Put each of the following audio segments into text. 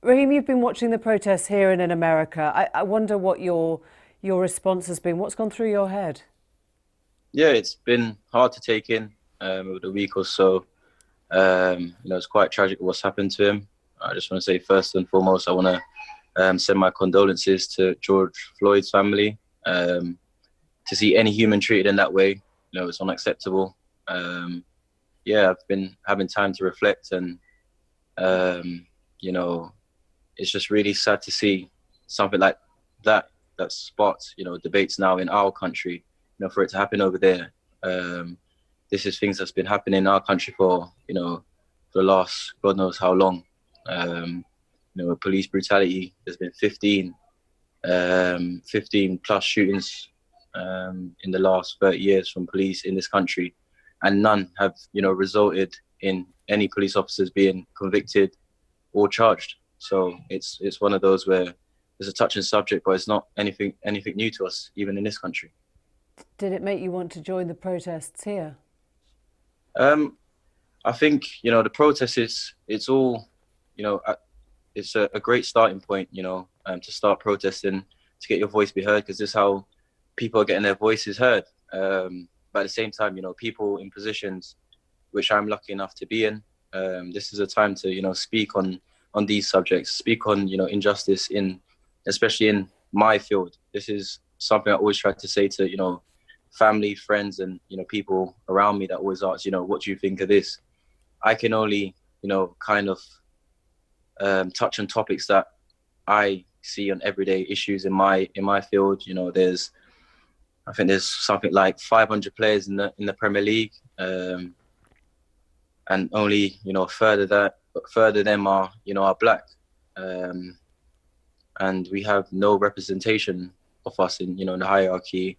Raheem, you've been watching the protests here and in America. I wonder what your response has been. What's gone through your head? Yeah, it's been hard to take in over the week or so. It's quite tragic what's happened to him. I just want to say first and foremost, I want to send my condolences to George Floyd's family. To see any human treated in that way, it's unacceptable. Yeah, I've been having time to reflect, and um, you know, it's just really sad to see something like that sparked, debates now in our country, for it to happen over there. Um, this is things that's been happening in our country for the last God knows how long. With police brutality, there's been 15 plus shootings in the last 30 years from police in this country, and none have, resulted in any police officers being convicted or charged. So it's one of those where it's a touching subject, but it's not anything new to us, even in this country. Did it make you want to join the protests here? Um, I think the protest is it's all you know it's a great starting point, to start protesting, to get your voice be heard, because this is how people are getting their voices heard. But at the same time, people in positions which I'm lucky enough to be in, this is a time to speak on these subjects, speak on injustice in especially in my field. This is something I always try to say to family, friends, and people around me that always ask, what do you think of this? I can only kind of touch on topics that I see on everyday issues in my field. I think there's something like 500 players in the Premier League, and only a third of them are black, and we have no representation of us in the hierarchy.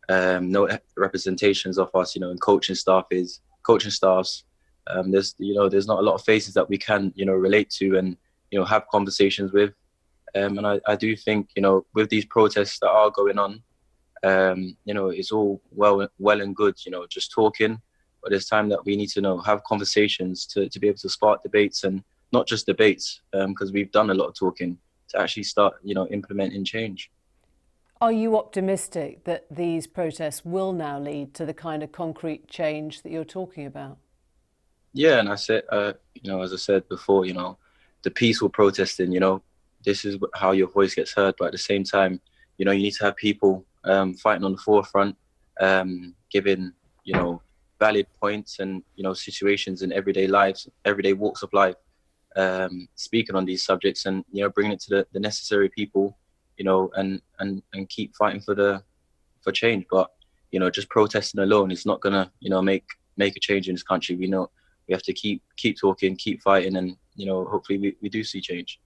No representations of us, in coaching staffs. There's not a lot of faces that we can relate to and have conversations with. And I do think with these protests that are going on, it's all well and good, just talking, but there's time that we need to have conversations to be able to spark debates, and not just debates, because we've done a lot of talking, to actually start implementing change. Are you optimistic that these protests will now lead to the kind of concrete change that you're talking about? Yeah, and I said, as I said before, the peaceful protesting, this is how your voice gets heard. But at the same time, you need to have people fighting on the forefront, giving, valid points and, situations in everyday lives, everyday walks of life, speaking on these subjects, and, bringing it to the necessary people, and keep fighting for change. But, just protesting alone is not gonna, make a change in this country. We know we have to keep talking, keep fighting, and hopefully we do see change.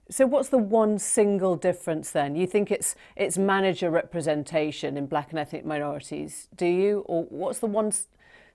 So what's the one single difference then? You think it's manager representation in black and ethnic minorities, do you? Or what's the one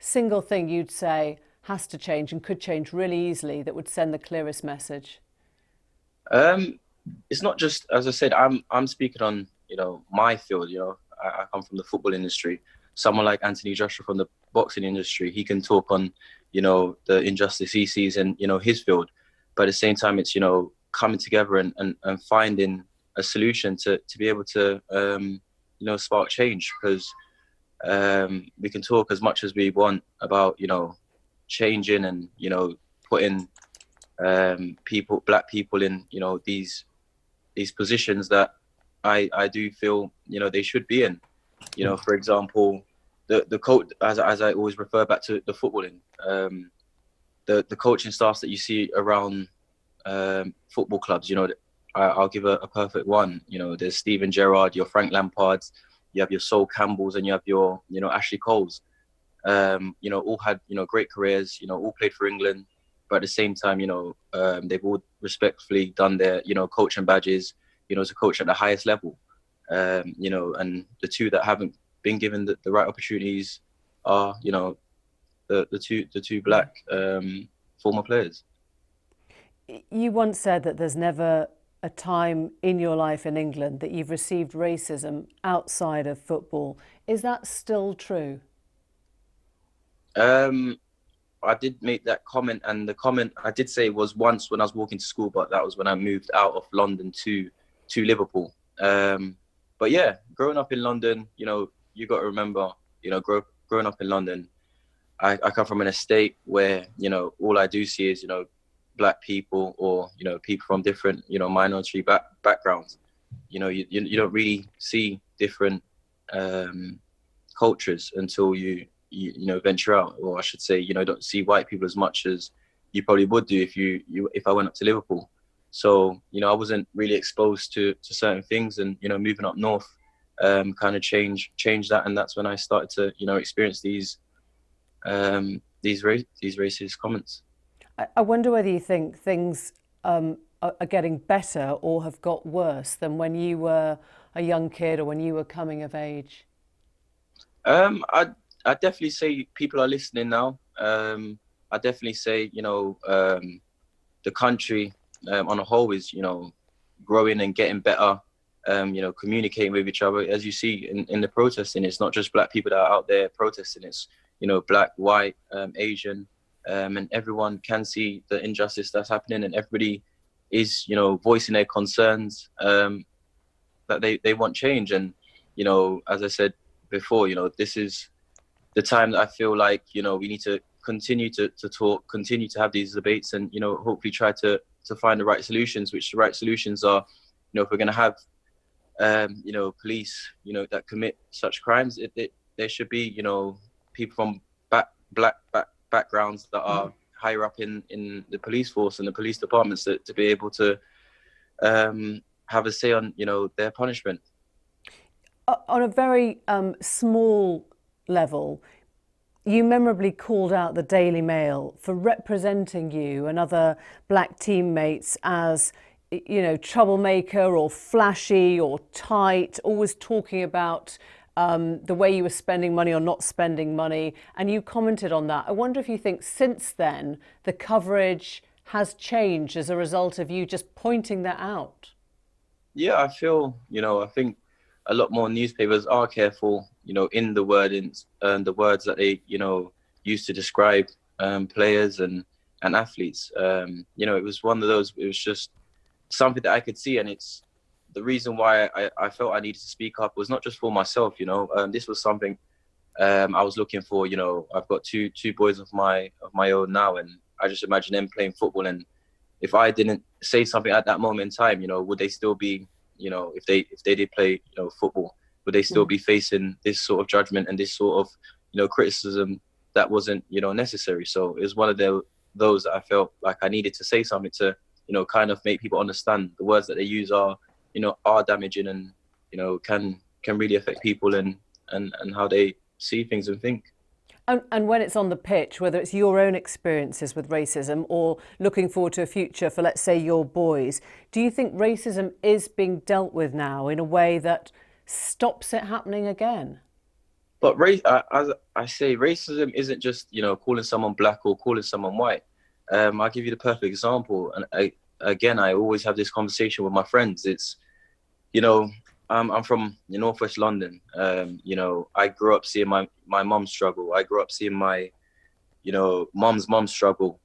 single thing you'd say has to change and could change really easily that would send the clearest message? Um, it's not just, as I said, I'm speaking on my field. I come from the football industry. Someone like Anthony Joshua from the boxing industry, he can talk on the injustice he sees in his field. But at the same time, it's coming together and finding a solution to be able to spark change, because we can talk as much as we want about changing and putting black people in these positions that I do feel they should be in. For example, the coach, as I always refer back to the footballing, the coaching staffs that you see around football clubs. I'll give a perfect one. There's Steven Gerrard, your Frank Lampards, you have your Sol Campbells, and you have your Ashley Coles. All had great careers. All played for England, but at the same time, they've all respectfully done their coaching badges. To coach at the highest level. And the two that haven't been given the right opportunities are the two black former players. You once said that there's never a time in your life in England that you've received racism outside of football. Is that still true? Um, I did make that comment, and the comment I did say was once when I was walking to school, but that was when I moved out of London to Liverpool. But yeah, growing up in London, you know, you got to remember, you know, growing up in London, I come from an estate where, you know, all I do see is, you know, black people, or, you know, people from different, you know, minority backgrounds. You know, you don't really see different cultures until you know, venture out, or I should say, you know, don't see white people as much as you probably would do if I went up to Liverpool. So, you know, I wasn't really exposed to certain things, and, you know, moving up north kind of changed that, and that's when I started to, you know, experience these racist comments. I wonder whether you think things are getting better or have got worse than when you were a young kid or when you were coming of age. I definitely say people are listening now. I definitely say, you know, the country on a whole is, you know, growing and getting better. You know, communicating with each other. As you see in the protesting, it's not just black people that are out there protesting. It's, you know, black, white, Asian, and everyone can see the injustice that's happening, and everybody is, you know, voicing their concerns, that they want change. And, you know, as I said before, you know, this is the time that I feel like, you know, we need to continue to talk, continue to have these debates, and, you know, hopefully try to find the right solutions, which the right solutions are, you know, if we're going to have, you know, police, you know, that commit such crimes, there should be, you know, people from black backgrounds that are higher up in the police force and the police departments to be able to have a say on, you know, their punishment. On a very small level, you memorably called out the Daily Mail for representing you and other black teammates as, you know, troublemaker or flashy or tight, always talking about the way you were spending money or not spending money, and you commented on that. I wonder if you think since then the coverage has changed as a result of you just pointing that out. Yeah, I feel, you know, I think a lot more newspapers are careful, you know, in the wordings and the words that they, you know, use to describe players and athletes. You know, it was one of those, it was just something that I could see. And it's the reason why I felt I needed to speak up was not just for myself, you know, this was something I was looking for. You know, I've got two boys of my own now, and I just imagine them playing football. And if I didn't say something at that moment in time, you know, would they still be, you know, if they did play, you know, football, would they still be facing this sort of judgment and this sort of, you know, criticism that wasn't, you know, necessary? So it was one of those that I felt like I needed to say something to, you know, kind of make people understand the words that they use are, you know, are damaging, and, you know, can really affect people and how they see things and think. And when it's on the pitch, whether it's your own experiences with racism or looking forward to a future for, let's say, your boys, do you think racism is being dealt with now in a way that stops it happening again? But as I say, racism isn't just, you know, calling someone black or calling someone white. I'll give you the perfect example. And I always have this conversation with my friends. It's, you know, I'm from northwest London. You know, I grew up seeing my mum struggle. I grew up seeing my, you know, mum's mum struggle.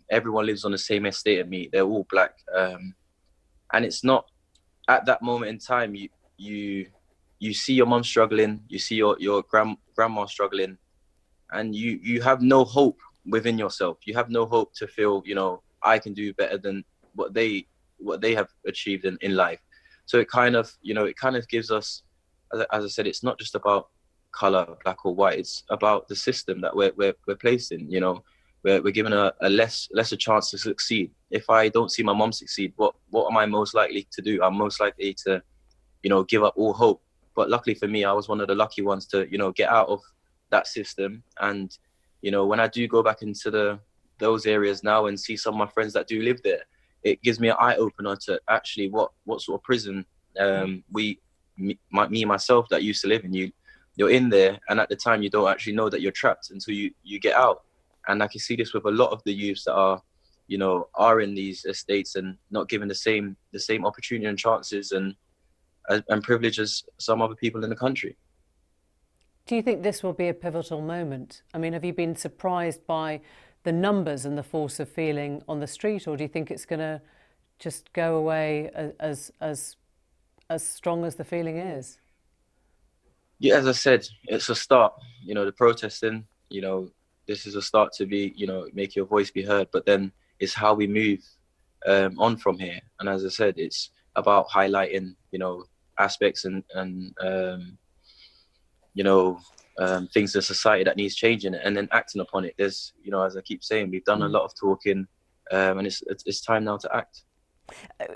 Everyone lives on the same estate as me. They're all black. And it's not at that moment in time, you see your mum struggling, you see your grandma struggling, and you have no hope within yourself. You have no hope to feel, you know, I can do better than what they have achieved in life. So it kind of, you know, it kind of gives us, as I said, it's not just about color, black or white. It's about the system that we're placed in. You know, we're given a lesser chance to succeed. If I don't see my mom succeed, what am I most likely to do? I'm most likely to, you know, give up all hope. But luckily for me, I was one of the lucky ones to, you know, get out of that system. And, you know, when I do go back into those areas now and see some of my friends that do live there, it gives me an eye opener to actually what sort of prison me myself that used to live in. You're in there, and at the time you don't actually know that you're trapped until you get out. And I can see this with a lot of the youths that are, you know, are in these estates and not given the same opportunity and chances and privilege as some other people in the country. Do you think this will be a pivotal moment? I mean, have you been surprised by the numbers and the force of feeling on the street, or do you think it's going to just go away as strong as the feeling is? Yeah, as I said, it's a start. The protesting. This is a start to be, make your voice be heard. But then it's how we move on from here. And as I said, it's about highlighting, aspects and things in society that needs changing, and then acting upon it. There's, as I keep saying, we've done a lot of talking, and it's time now to act.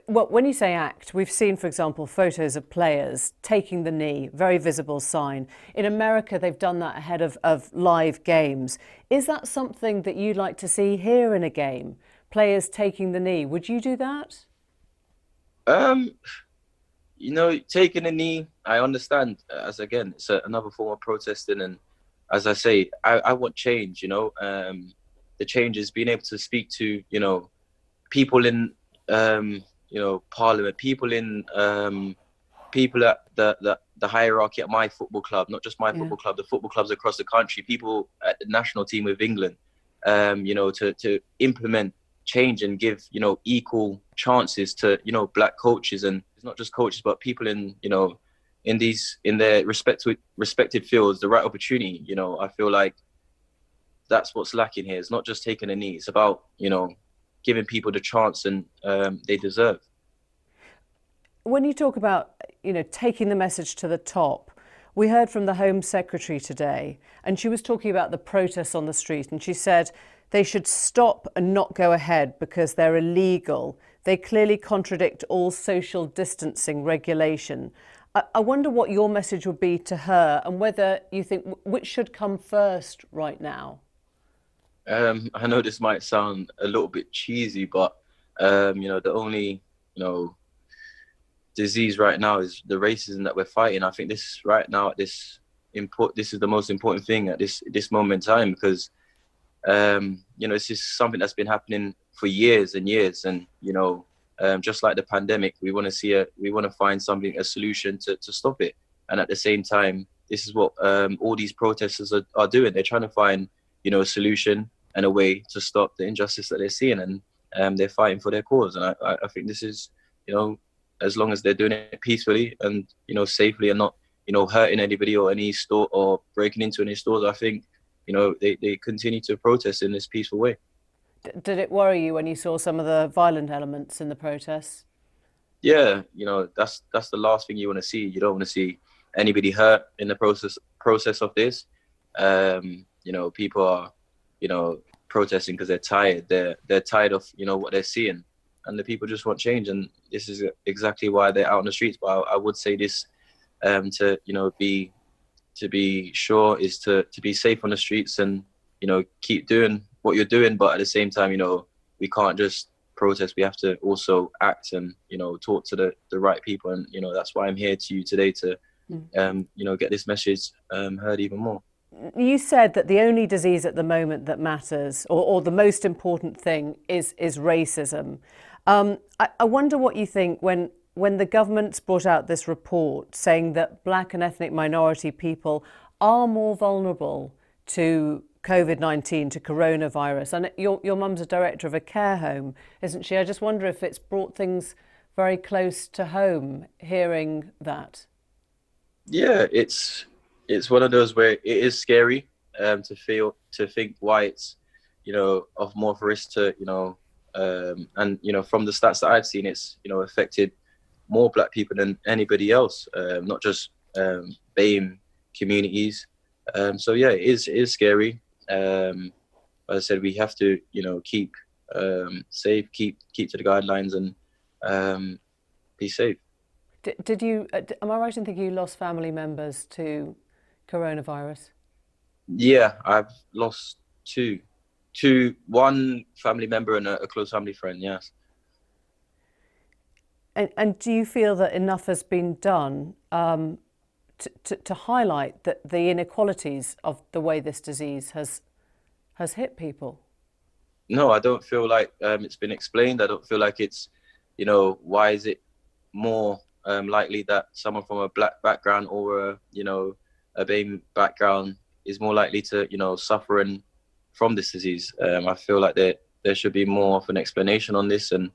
Well, when you say act, we've seen, for example, photos of players taking the knee, very visible sign. In America, they've done that ahead of live games. Is that something that you'd like to see here in a game? Players taking the knee. Would you do that? Taking a knee, I understand. As again, it's another form of protesting, and as I say, I want change. The change is being able to speak to people in Parliament, people at the hierarchy at my football club, not just my football club, the football clubs across the country, people at the national team of England, to implement change and give equal chances to black coaches, and it's not just coaches but people in their respective fields, the right opportunity. I feel like that's what's lacking here. It's not just taking a knee, it's about giving people the chance and they deserve. When you talk about taking the message to the top, we heard from the Home Secretary today, and she was talking about the protests on the street, and she said they should stop and not go ahead because they're illegal. They clearly contradict all social distancing regulation. I wonder what your message would be to her, and whether you think which should come first right now. I know this might sound a little bit cheesy, but the only disease right now is the racism that we're fighting. I think this right now at this is the most important thing at this moment in time, because it's just something that's been happening for years and years, and just like the pandemic, we want to find a solution to stop it. And at the same time, this is what all these protesters are doing. They're trying to find a solution and a way to stop the injustice that they're seeing, and they're fighting for their cause. And I think this is, as long as they're doing it peacefully and safely, and not hurting anybody or any store or breaking into any stores, I think they continue to protest in this peaceful way. Did it worry you when you saw some of the violent elements in the protests? Yeah, that's the last thing you want to see. You don't want to see anybody hurt in the process of this. People are protesting because they're tired. They're tired of what they're seeing, and the people just want change. And this is exactly why they're out on the streets. But I would say this, to be sure, is to be safe on the streets and keep doing what you're doing. But at the same time, we can't just protest. We have to also act and talk to the right people. And that's why I'm here to you today to get this message heard even more. You said that the only disease at the moment that matters, or the most important thing, is racism. I wonder what you think when the government's brought out this report saying that black and ethnic minority people are more vulnerable to COVID-19, to coronavirus. And your mum's a director of a care home, isn't she? I just wonder if it's brought things very close to home, hearing that. Yeah, it's one of those where it is scary to think why it's of more risk to and from the stats that I've seen, it's affected more black people than anybody else, not just BAME communities. So yeah, it is scary. As I said, we have to keep safe, keep to the guidelines, and be safe. Did you? Am I right in thinking you lost family members to coronavirus? Yeah, I've lost one family member and a close family friend. Yes. And do you feel that enough has been done to highlight the inequalities of the way this disease has hit people? No, I don't feel like it's been explained. I don't feel like it's, why is it more likely that someone from a black background or a BAME background is more likely to, suffer from this disease. I feel like there should be more of an explanation on this, and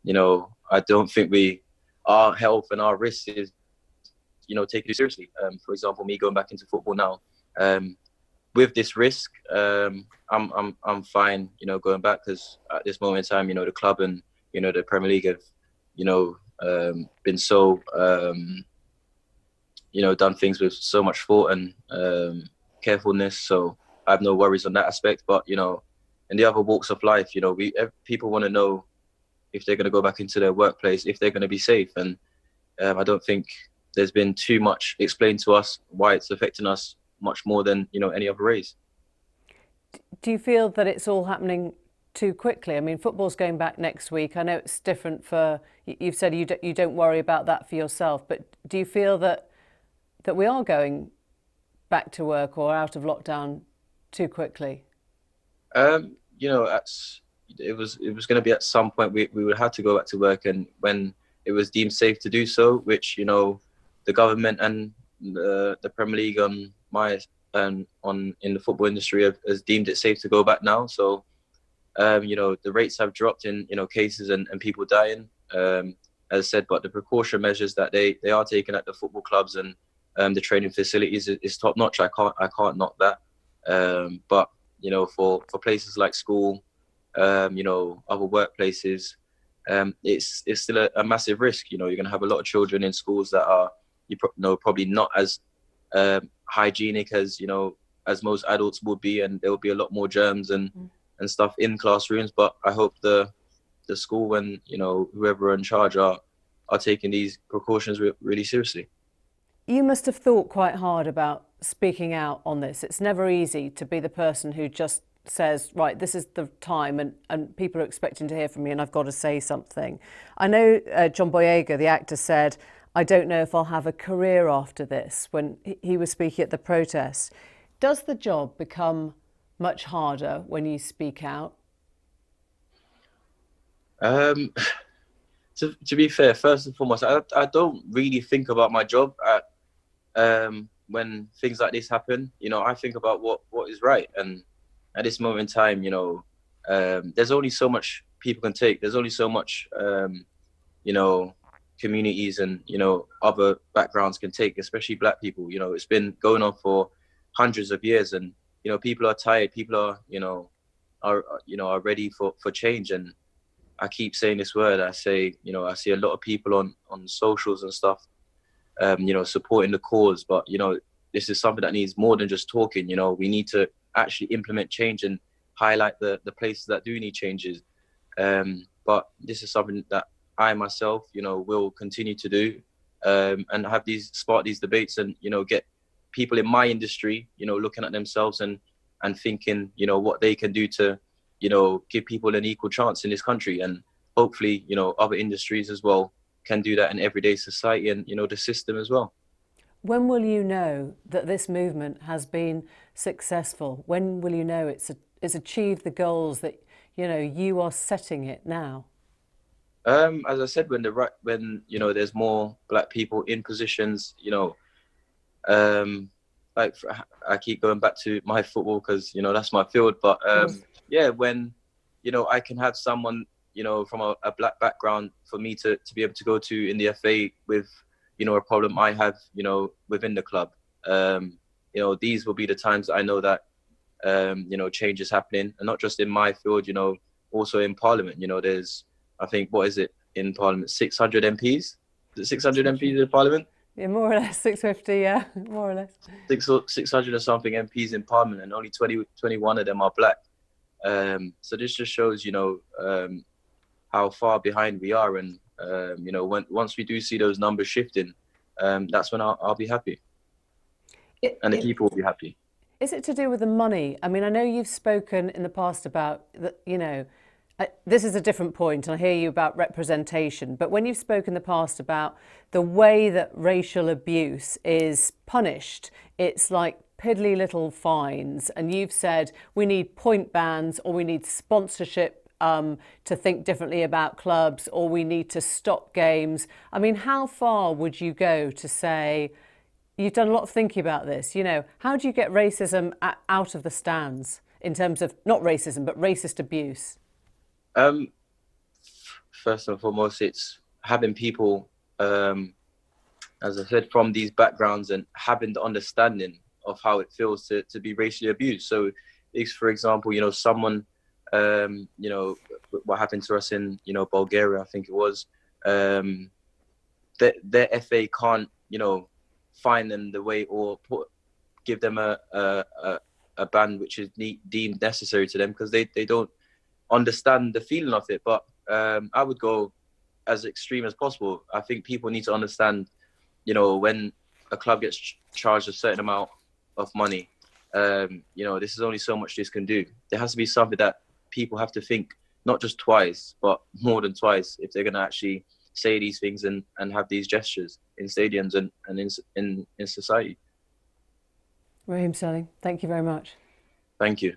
I don't think our health and our risk is, taken seriously. For example, me going back into football now, with this risk, I'm fine, going back, because at this moment in time, the club and the Premier League have, been so, done things with so much thought and carefulness. So I have no worries on that aspect. But in the other walks of life, people want to know if they're going to go back into their workplace, if they're going to be safe, and I don't think there's been too much explained to us why it's affecting us much more than any other race. Do you feel that it's all happening too quickly? I mean, football's going back next week. I know it's different for, you've said you don't worry about that for yourself, but do you feel that we are going back to work or out of lockdown too quickly? It was going to be at some point we would have to go back to work, and when it was deemed safe to do so, which the government and the Premier League in the football industry has deemed it safe to go back now. So the rates have dropped in cases and people dying, as I said, but the precaution measures that they are taking at the football clubs and the training facilities is top notch. I can't knock that. But for places like school, other workplaces, it's still a massive risk. You're going to have a lot of children in schools that are probably not as hygienic as as most adults would be, and there will be a lot more germs and stuff in classrooms. But I hope the school and whoever are in charge are taking these precautions really seriously. You must have thought quite hard about speaking out on this. It's never easy to be the person who just says, right, this is the time and people are expecting to hear from me and I've got to say something. I know John Boyega, the actor, said, I don't know if I'll have a career after this, when he was speaking at the protest. Does the job become much harder when you speak out? To be fair, first and foremost, I don't really think about my job when things like this happen. I think about what is right, and at this moment in time, there's only so much people can take. There's only so much communities and other backgrounds can take, especially Black people. It's been going on for hundreds of years, and people are tired. People are ready for change. And I keep saying this word. I say, I see a lot of people on socials and stuff, supporting the cause. But this is something that needs more than just talking. We need to actually implement change and highlight the places that do need changes. But this is something that I myself, will continue to do, and spark these debates, and get people in my industry, looking at themselves and thinking, what they can do to, give people an equal chance in this country, and hopefully, other industries as well can do that in everyday society and the system as well. When will you know that this movement has been successful? When will you know it's achieved the goals that you are setting it now? As I said, when there's more Black people in positions, like I keep going back to my football because that's my field. But when I can have someone from a Black background for me to be able to go to in the FA with a problem I have within the club. These will be the times that I know that change is happening, and not just in my field. Also in Parliament. There's, I think, what is it in Parliament? 600 MPs? Is it 600 MPs in Parliament? Yeah, more or less 650. Yeah, more or less. 600 or something MPs in Parliament, and only 21 of them are Black. So this just shows, how far behind we are, and once we do see those numbers shifting, that's when I'll be happy, and the people will be happy. Is it to do with the money? I mean, I know you've spoken in the past about this is a different point, and I hear you about representation, but when you've spoken in the past about the way that racial abuse is punished, it's like piddly little fines, and you've said we need point bans, or we need sponsorship to think differently about clubs, or we need to stop games. I mean, how far would you go to say, you've done a lot of thinking about this. You know, how do you get racism out of the stands in terms of not racism but racist abuse? First and foremost, it's having people, as I said, from these backgrounds and having the understanding of how it feels to be racially abused. So, if, for example, you know, someone, you know, what happened to us in, you know, Bulgaria, I think it was, their FA can't, you know, find them the way or give them a ban which is deemed necessary to them because they don't understand the feeling of it. But I would go as extreme as possible. I think people need to understand, you know, when a club gets charged a certain amount of money, you know, this is only so much this can do. There has to be something that people have to think not just twice, but more than twice if they're going to actually say these things and have these gestures in stadiums and in society. Raheem Sterling, thank you very much. Thank you.